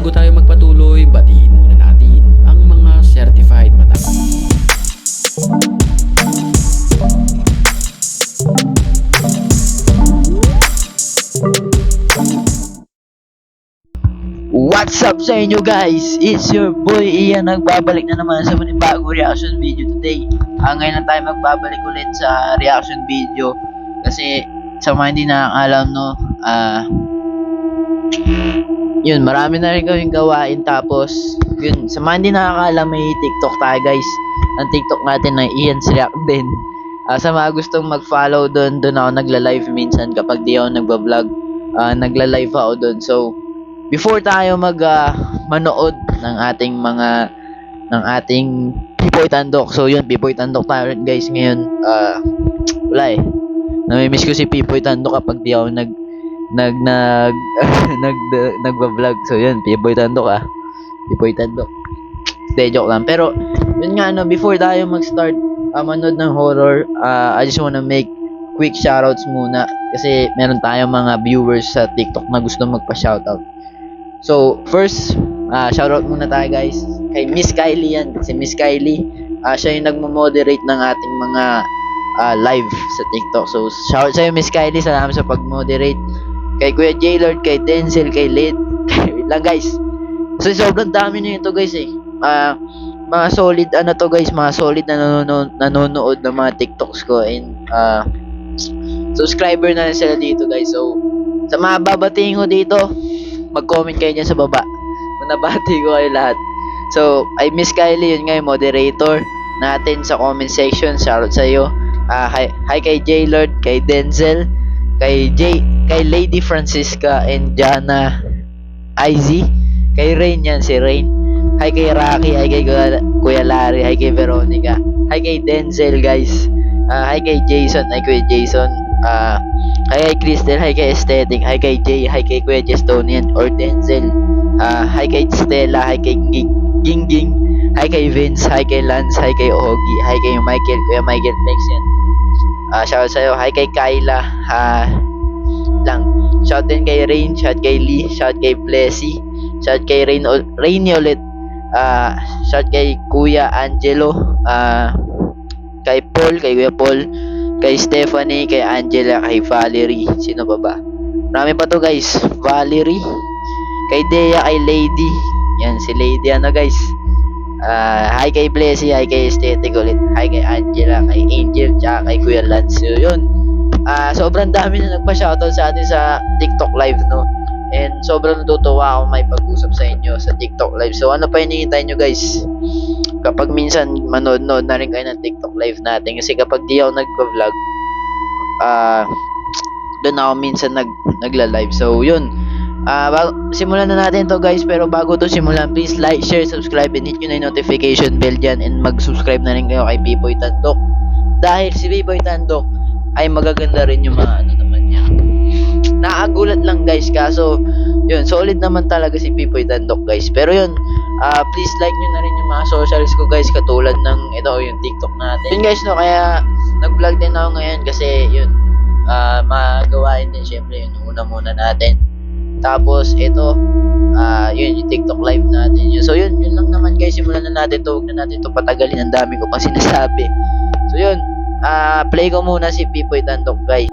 bago tayo magpatuloy, batiin muna natin ang mga certified matapang. What's up sa inyo guys? It's your boy Ian, nagbabalik na naman sa panibagong reaction video today. Ngayon na tayo magbabalik ulit sa reaction video. Kasi sa mga hindi nakakalam no, yun, marami na rin kaming gawain. Tapos yun, sa mga hindi nakakalam, may TikTok tayo guys. Ang TikTok natin na Ian's React din. Sa mga gustong mag-follow doon ako nagla-live minsan kapag di ako nagba-vlog. Nagla-live ako doon. So before tayo manood ng ating Pipoy Tandok. So yun, Pipoy Tandok tayo rin guys ngayon. Wala eh. Namimiss ko si Pipoy Tandok kapag di ako nagba-vlog. So yun, Pipoy Tandok Pipoy Tandok. Hindi, joke lang. Pero yun nga before tayo mag-start manood ng horror, I just wanna make quick shoutouts muna kasi meron tayong mga viewers sa TikTok na gusto magpa-shoutout. So, first, shoutout muna tayo guys kay Miss Kylie yan. Si Miss Kylie, siya yung nagmo-moderate ng ating mga live sa TikTok. So, shoutout sa'yo Miss Kylie, salamat sa pag-moderate. Kay Kuya Jaylord, kay Denzel, kay Lid. Wait lang guys. So, sobrang dami na yun to guys eh. Mga solid to guys, mga solid na nanonood ng mga TikToks ko. And, subscriber na rin sila dito guys. So, sa mga babatiin ko dito, mag-comment kayo dyan sa baba. Nabati ko kayo lahat. So, I Miss Kylie, yun nga yung moderator natin sa comment section. Shoutout sa iyo. Hi kay Jaylord, kay Denzel, kay Lady Francisca and Jana IZ, kay Rain yan, si Rain. Hi kay Rocky, hi kay Kuya Larry, hi kay Veronica, hi kay Denzel guys. Hi kay Jason, hi Kuya Jason. Hi kay Crystal, hi kay Aesthetic, hi kay Jay, hi kay Kuya Jestonian or Denzel, hi kay Stella, hi kay Gingging, hi kay Vince, hi kay Lance, hi kay Ogi, hi kay Michael, Kuya Michael Flex yan. Shout sa'yo, hi kay Kyla, shout din kay Rain, shout kay Lee, shout kay Blessy, shout kay Rainy ulit, shout kay Kuya Angelo, kay Paul, kay Kuya Paul, kay Stephanie, kay Angela, kay Valerie. Sino pa ba? Marami pa to guys. Valerie, kay Dea, kay Lady. Yan, si Lady guys. Hi kay Blessy, hi kay Aesthetic ulit. Hi kay Angela, kay Angel, tsaka kay Kuya Lance. So, yun. Sobrang dami na nagpa-shoutout sa atin sa TikTok live, no? And sobrang natutuwa ako may pag-usap sa inyo sa TikTok live. So, ano pa hinihintay nyo guys? Kapag minsan manood-nood na rin kayo ng TikTok live natin. Kasi kapag di ako nagpa-vlog, doon ako minsan nagla-live. So, yun. Simulan na natin to guys. Pero bago to simulan, please like, share, subscribe, and hit nyo na yung notification bell dyan. And mag-subscribe na rin kayo kay Pipoy Tandok. Dahil si Pipoy Tandok ay magaganda rin yung mga naman niya. Nakagulat lang guys, kaso yun, solid naman talaga si Pipoy Tandok guys. Pero yun, please like nyo na rin yung mga socials ko guys, katulad ng ito yung TikTok natin. Yun guys no, kaya nag-vlog din ako ngayon kasi yun, magawain din syempre yun, una muna natin. Tapos ito, yun yung TikTok live natin yun. So yun lang naman guys, simulan na natin to. Huwag na natin to patagalin, ang dami ko pang sinasabi. So yun, play ko muna si Pipoy Tandok guys.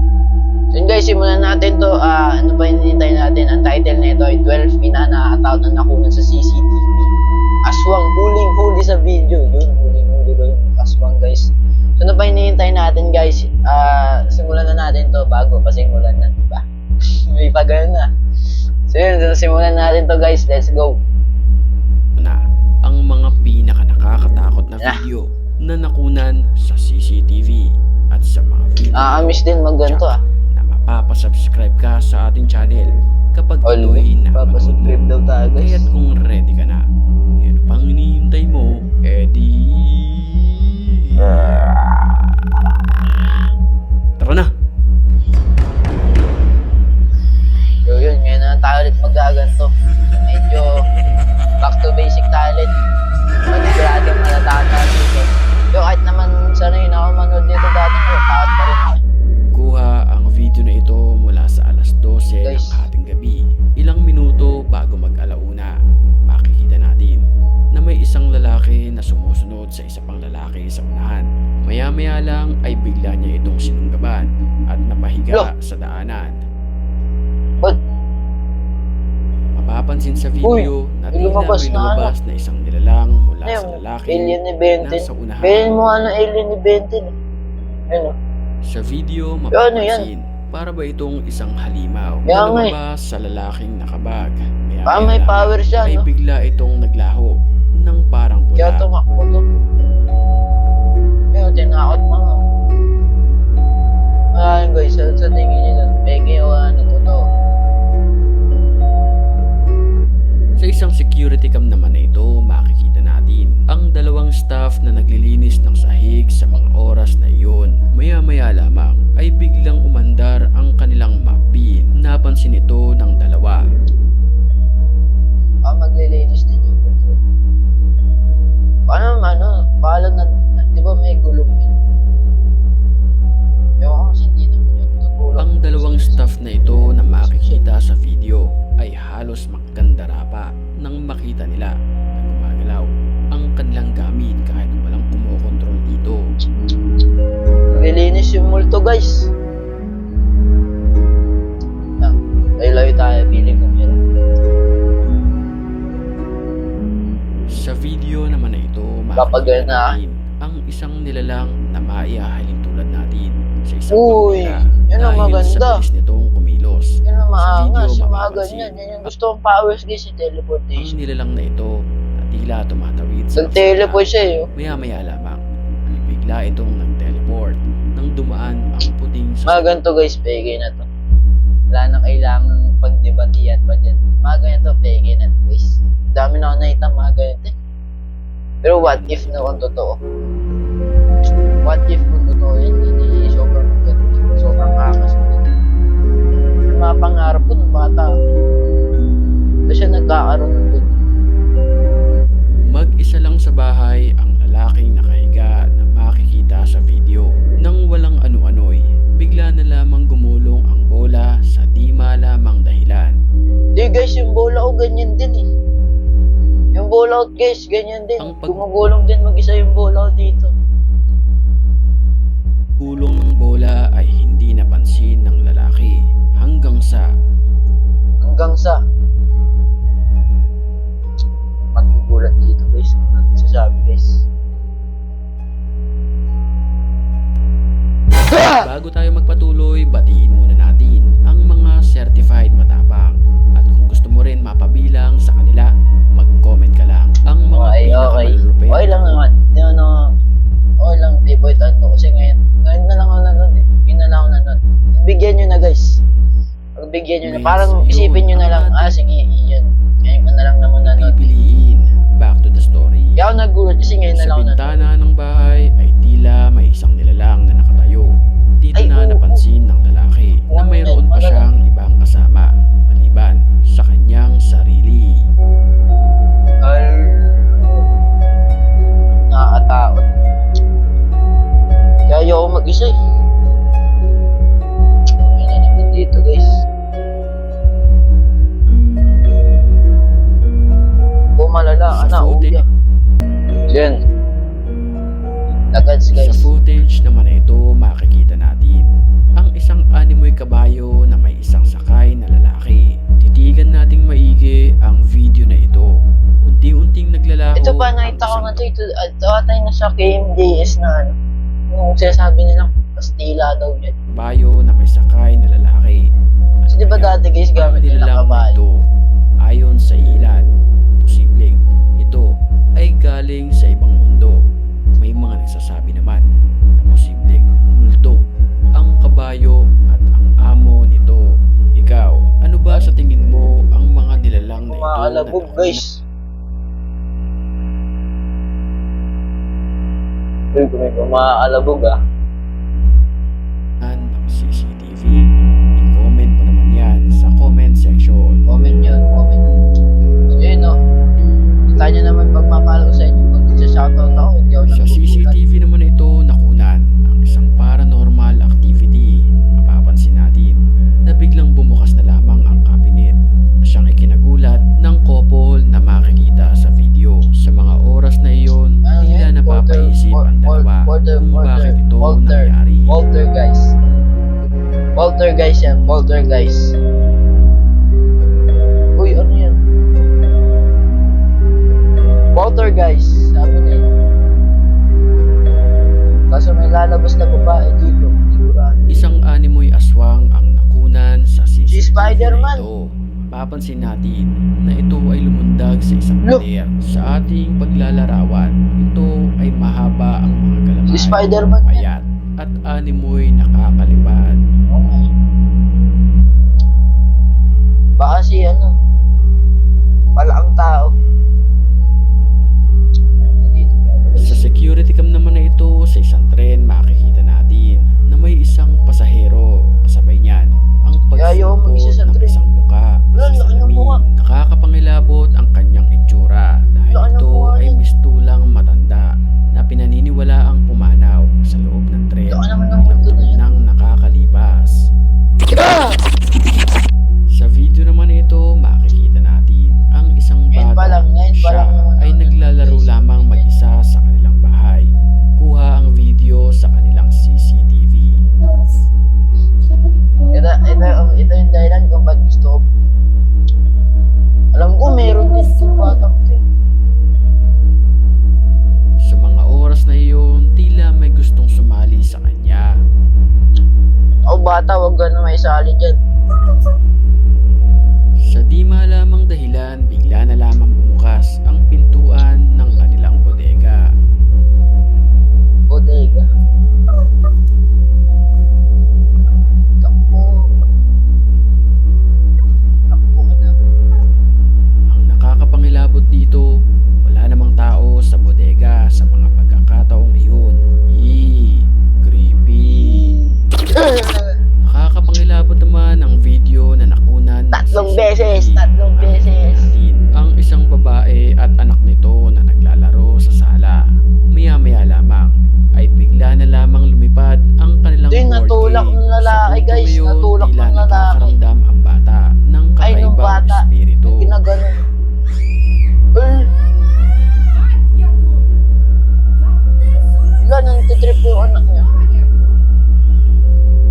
So yun guys, simulan natin to. Ano ba hinihintay natin? Ang title na ito ay 12 pinanakataon na nakunan sa CCTV. Aswang huling-huli sa video. Yun, huling-huli daw yung aswang guys. So ano ba hinihintay natin guys? Simulan na natin to bago pa simulan na, diba? May pagano na. So yun, simulan natin to guys. Let's go. Na ang mga pinaka-nakakatakot na video na nakunan sa CCTV at sa mga video. Miss din magganto Papasubscribe ka sa ating channel kapag ito'y papasubscribe daw tayo guys. Kaya't kung ready ka na, yun pang hinihintay mo, edi tara na. So yun, ngayon na tayo ulit magaganto. Medyo back to basic talent. Matigurado malataan natin dito. Yo, kahit naman sanay na ako manood dito dati, takot pa rin ako. Kuha ang video na ito mula sa alas 12 guys, ng ating gabi, ilang minuto bago mag-alauna. sumunod sa isa pang lalaki sa unahan. Maya-maya lang ay bigla niya itong sinunggaban at napahiga sa daanan. Ba't? Mapapansin sa video na may tila lumabas may na lumabas na isang nilalang mula Ano sa yung lalaki alien ni na Benten? sa unahan. Bilhin mo ano alien ni Benten. Ano? Sa video ano mapapansin, para ba itong isang halimaw Kaya na nga eh. lumabas sa lalaking nakabag. Baka may Maya-maya power lang siya, ay no? bigla itong naglaho ng parang Kaya bula. tumakbo to. Ayun, tinakot mo. Ayun guys, sa tingin nyo doon, peke o ano, totoo. Sa isang security cam naman na ito, makikita natin ang dalawang staff na naglilinis ng sahig sa mga oras na iyon. Maya-maya lamang ay biglang umandar ang kanilang map pin. Napansin ito ng dalawa. Maglilinis din yung ito. Paano paano na, di ba may gulong yun? Ewan ko kasi hindi naman yun tutulong. Ang dalawang staff na ito na makikita sa video ay halos magkandara pa nang makita nila na gumagalaw ang kanilang gamit kahit walang kumokontrol dito. Maglilinis yung multo guys. Layo tayo, pili ko yun. Sa video naman na ito, Papagal makikita na. natin ang isang nilalang na maiahalin tulad natin sa isang Uy, pagkira yun ang dahil maganda. sa bilis nitong kumilos. Yan ang maangas, Sa yung mga mapapansin, ganyan. Yan yung gusto kong powers guys, yung Ang teleportation. nilalang na ito na tila tumatawid sa Nag-teleport siya eh. Maya-maya lamang ay bigla itong nag-teleport nang dumaan ang puting Mga sa ganito guys, peke na to. Wala na kailangan pagdebatihan pa dyan. Mga ganito, peke na to guys. Dami na ako nakita mga ganito. Pero what if na kung totoo? What if kung totoo yan? Hindi sobrang maganda. Sobrang kakas. Yung mga pangarap ko ng bata. Ito siya nagkakaroon ng ganyan. Mag-isa lang sa bahay ang lalaking nakahiga na makikita sa video. Nang walang ano-ano'y, bigla na lamang gumulong ang bola sa di malamang dahilan. Di guys, yung bola ko ganyan din eh. Yung bola out guys, ganyan din. Ang pag- Gumugulong din mag-isa yung bola out dito. Gulong ng bola ay hindi napansin ng lalaki hanggang sa magugulat dito guys. Ano sasabi guys? bago tayo magpatuloy, batiin muna natin ang mga certified matapang. At kung gusto mo rin mapabilang sa kanila, mag-comment ka lang. Ang mga Okay. pinakamalulupit. Okay lang naman. Hindi okay lang P-Boy Tanto kasi ngayon na lang ako nanood eh. Ngayon na lang ako nanood. Bigyan nyo na guys. Pagbigyan nyo na. May Parang sa'yo isipin nyo na lang, ang sige, iyon. Ngayon ka na lang naman nanood. Pipiliin. Back to the story. Kaya ako nagulat kasi ngayon na Sa lang ako nanood. bintana ng bahay ay tila may isang nilalang na nakatayo. Dito Ay, na oo. napansin ng lalaki na mayroon pa siyang ibang kasama maliban sa kanyang sarili. Nakakatakot. Kaya ayoko mag-isa eh. Yan na naman dito guys. Malala, Sa footage- Yan. Agads Sa guys. footage naman na ito, makikita natin ang isang animoy kabayo na may isang sakay na lalaki. Titigan nating maigi ang video na ito. Unti-unting naglalaho. Ito pa, ang nakita ko isang nga ito. Ito atay na sa KMDS na ano. Yung sinasabi nilang pastila daw yan. kabayo na may sakay na lalaki. Kasi di ba dati guys, gamit nila Nilalang na kabayo. ito, ayon sa ilan, posibleng ito ay galing sa ibang mundo. May mga nagsasabi naman na posibleng multo ang kabayo at ang amo nito. Ikaw, ano ba sa tingin mo ang mga nilalang na ito? Kumakalabog na guys. Uy, kumakalabog ah. nakunan ng CCTV? I-comment mo naman yan sa comment section. Comment yun, comment. So yun o. Kita nyo naman pagmamahal ko sa inyo. Pag nagsashoutout ako, hindi ako Sa nagugulat. CCTV naman na ito nakunan ang isang paranormal activity. Mapapansin natin na biglang bumukas na lamang ang cabinet na siyang ikinagulat ng couple na makikita sa video. Sa mga oras na iyon, Ano tila yan? napapansin Poltergeist yan, poltergeist. Uy, ano yan? Poltergeist, sabi na yun. Kaso may lalabas na babae dito, sigurado. Isang animoy aswang ang nakunan sa CCTV Si Spider-Man. na ito. Papansin natin na ito ay lumundag sa isang Look. pader. Sa ating paglalarawan, ito ay mahaba ang mga galaman, Si Spider-Man. payat, at animoy nakakalipad. Okay. Baka si ano, pala ang tao. Sa security cam naman na ito sa isang tren, makikita natin na may isang pasahero. Kasabay niyan ang Kaya ayaw mo isa sa pagsumpot ng tren. isang muka Wala, sa laki ng mukha. salamin. Nakakapangilabot ang kanyang itsura dahil Laki ng ito mukha ay niya. mistulang matanda na pinaniniwala ang pumanaw sa loob ng tren. Laki naman ng Ilang multo na taon yan. nang nakakalipas. Ah! Sa video naman na ito, makikita natin ang isang Ngayon pa bata. lang, ngayon pa Siya lang naman. ay naglalaro lamang mag-isa sa kanilang bahay. Kuha ang video sa kanilang CCTV. Ito yung dahilan kung ba't gusto ko. Alam ko meron din yung batang to eh. Sa mga oras na iyon, tila may gustong sumali sa kanya. Ako bata, wag ka na may sali dyan. Sa di malamang dahilan, bigla na lamang bumukas ang pintuan ng kanilang bodega. Bodega. Takbo. Takbo ka na. Ang nakakapangilabot dito, wala namang tao sa bodega sa mga pagkakataong iyon. Creepy. Nakakapangilabot naman ang video na nakunan ng Tatlong CCTV. beses, tatlong beses. Natin ang isang babae at anak nito na naglalaro sa sala. Maya-maya lamang ay bigla na lamang lumipad ang kanilang Ito yung board natulak game. ng lalaki, Sa punto guys. ngayon, Natulak tila ng lalaki. nakakaramdam ang bata ng Ay, nung kakaibang bata. espiritu. Ginaganon. Wala, nantitrip yung anak niya.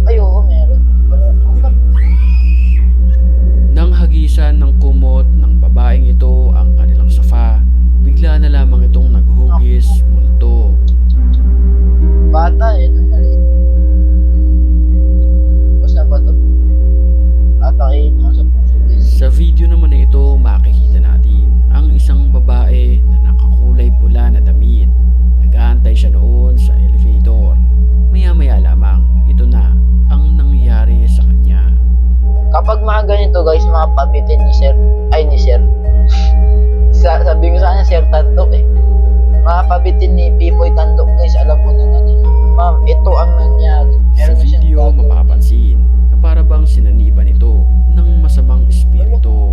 Ay, oo, meron. Wala. Nang hagisan ng kumot ng babaeng ito ang kanilang sofa, bigla na lamang itong naghugis multo. Bata eh, nang maliit. Basta ba to? Tatakin ako sa puso guys. Sa video naman na ito, makikita natin ang isang babae na nakakulay pula na damit. Nag-aantay siya noon sa elevator. Maya-maya lamang, ito na ang nangyari sa kanya. Kapag mga ganito guys, mga pabitin ni Sir, sabi ko sa kanya, Sir Tandok eh. Mga pabitin ni Pipoy Tandok guys, alam mo na ano. Ma'am, ito ang nangyari. Sa Meron na siyang video, gagawin. mapapansin na para bang sinaniban ito ng masamang espiritu.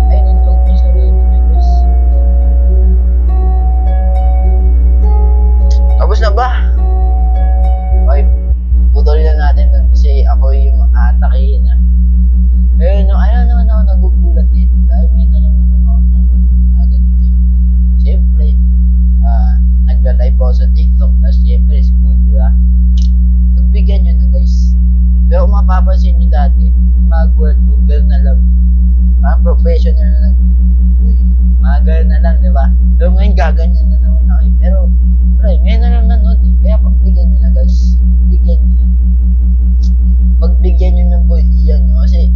Ay, nandun yung sarili niya guys. Tapos na ba? Okay, putulin na natin dun kasi ako yung atakihin na. Ayun naman ako nagugulat dito dahil may nalang naman ako ng mga ganito. Siyempre, nagla-live ako sa TikTok plus siyempre school, di ba? Nagbigyan nyo na guys. Pero kung mapapansin nyo dati, mag-work Google na lang. Mga professional na lang. Uy, magal na lang, di ba? Pero ngayon gaganyan na naman ako eh. Pero, ngayon na lang nanood eh. Kaya pagbigyan nyo na guys. Pagbigyan nyo na. Pagbigyan nyo ng boy iyan nyo. Kasi,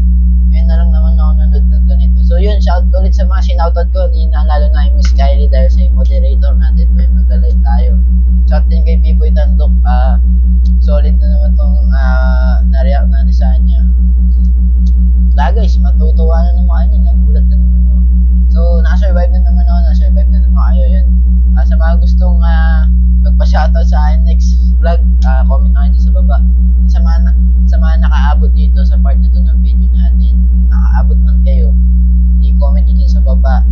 ngayon na lang naman ako nanood ng ganito. So yun, shout ulit sa mga sinoutout ko. Lalo na yung Miss Kylie dahil sa yung moderator natin. May mag-live tayo. Shout din kay Pipoy Tandok. Solid na naman tong na-react natin sa kanya. Guys, matutuwa na naman kayo. Nagulat na naman ako. So, nakasurvive na naman ako. Nakasurvive na naman kayo. Yun. Sa mga gustong magpa-shoutout sa akin next vlog, comment na kayo sa baba. Sa mga nakaabot dito sa part na to ng video natin, nakaabot man kayo, i-comment nyo dyan sa baba.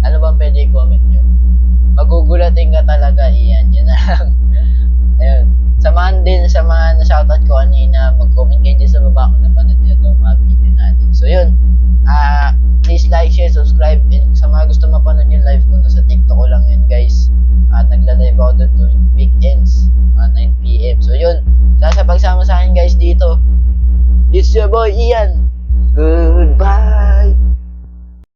Ano bang pwede i-comment nyo? Magugulatin ka talaga, iyan. Yan na lang. Ayun. Samahan din sa mga na-shoutout ko kanina, mag-comment kayo dyan sa baba kung napanood nyo itong mga video natin. So yun, please like, share, subscribe, and sa mga gusto mapanood yung live ko, nasa TikTok ko lang yun guys. Nagla-live ako doon tuwing weekends, 9 PM. So yun, sa pagsama sa akin guys, It's your boy Ian. Goodbye.